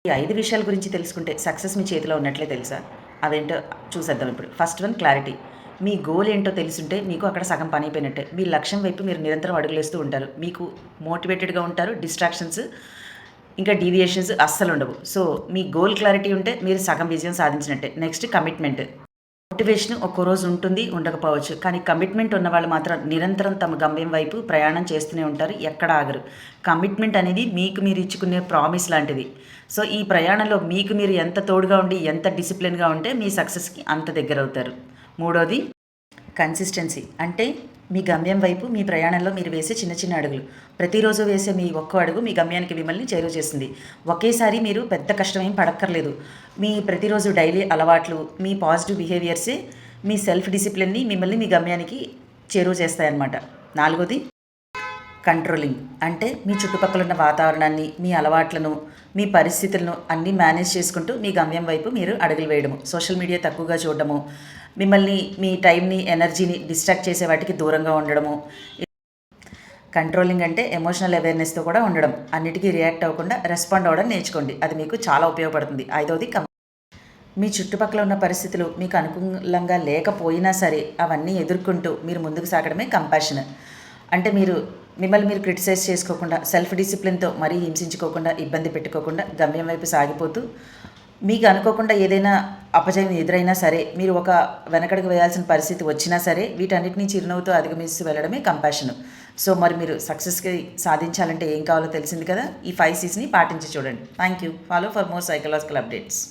ఈ 5 విషయాల గురించి తెలుసుకుంటే సక్సెస్ మీ చేతిలో ఉన్నట్లే తెలుసా? అవేంటో చూసేద్దాం ఇప్పుడు. First one clarity. మీ గోల్ ఏంటో తెలిసుంటే మీకు అక్కడ సగం పని అయిపోయినట్టే. మీ లక్ష్యం వైపు మీరు నిరంతరం అడుగులేస్తూ ఉంటారు. మీకు మోటివేటెడ్‌గా ఉంటారు. డిస్ట్రాక్షన్స్ ఇంకా డీవియేషన్స్ అస్సలుండవు. సో, మీ గోల్ క్లారిటీ ఉంటే మీరు సగం విజయం సాధించినట్టే. Next commitment. మోటివేషన్ ఒక్కో రోజు ఉంటుంది, ఉండకపోవచ్చు. కానీ కమిట్మెంట్ ఉన్నవాళ్ళు మాత్రం నిరంతరం తమ గమ్యం వైపు ప్రయాణం చేస్తూనే ఉంటారు. ఎక్కడ ఆగరు. కమిట్మెంట్ అనేది మీకు మీరు ఇచ్చుకునే ప్రామిస్ లాంటిది. సో, ఈ ప్రయాణంలో మీకు మీరు ఎంత తోడుగా ఉండి, ఎంత డిసిప్లిన్‌గా ఉంటే మీ సక్సెస్‌కి అంత దగ్గరవుతారు. మూడోది కన్సిస్టెన్సీ. అంటే మీ గమ్యం వైపు మీ ప్రయాణంలో మీరు వేసే చిన్న చిన్న అడుగులు. ప్రతిరోజు వేసే మీ ఒక్కో అడుగు మీ గమ్యానికి మిమ్మల్ని చేరువ చేస్తుంది. ఒకేసారి మీరు పెద్ద కష్టమేం పడక్కర్లేదు. మీ ప్రతిరోజు డైలీ అలవాట్లు, మీ పాజిటివ్ బిహేవియర్సే మీ సెల్ఫ్ డిసిప్లిన్‌ని మిమ్మల్ని మీ గమ్యానికి చేరువ చేస్తాయన్నమాట. నాలుగోది కంట్రోలింగ్. అంటే మీ చుట్టుపక్కల ఉన్న వాతావరణాన్ని, మీ అలవాట్లను, మీ పరిస్థితులను అన్నీ మేనేజ్ చేసుకుంటూ మీ గమ్యం వైపు మీరు అడుగులు వేయడము. సోషల్ మీడియా తక్కువగా చూడడము, మిమ్మల్ని మీ టైంని, ఎనర్జీని డిస్ట్రాక్ట్ చేసే వాటికి దూరంగా ఉండడము. కంట్రోలింగ్ అంటే ఎమోషనల్ అవేర్నెస్తో కూడా ఉండడం. అన్నిటికీ రియాక్ట్ అవ్వకుండా రెస్పాండ్ అవ్వడం నేర్చుకోండి. అది మీకు చాలా ఉపయోగపడుతుంది. ఐదవది మీ చుట్టుపక్కల ఉన్న పరిస్థితులు మీకు అనుకూలంగా లేకపోయినా సరే అవన్నీ ఎదుర్కొంటూ మీరు ముందుకు సాగడమే కంపాషన్. అంటే మిమ్మల్ని మీరు క్రిటిసైజ్ చేసుకోకుండా, సెల్ఫ్ డిసిప్లిన్తో మరీ హింసించుకోకుండా, ఇబ్బంది పెట్టుకోకుండా గమ్యం వైపు సాగిపోతూ మీకు అనుకోకుండా ఏదైనా అపజయం ఎదురైనా సరే, మీరు ఒక వెనకడుగు వేయాల్సిన పరిస్థితి వచ్చినా సరే, వీటన్నిటిని చిరునవ్వుతో అధిగమిస్తూ వెళ్ళడమే కంపాషన్. సో, మరి మీరు సక్సెస్కి సాధించాలంటే ఏం కావాలో తెలిసింది కదా. ఈ 5 C's పాటించి చూడండి. Thank you. Follow for more psychological updates.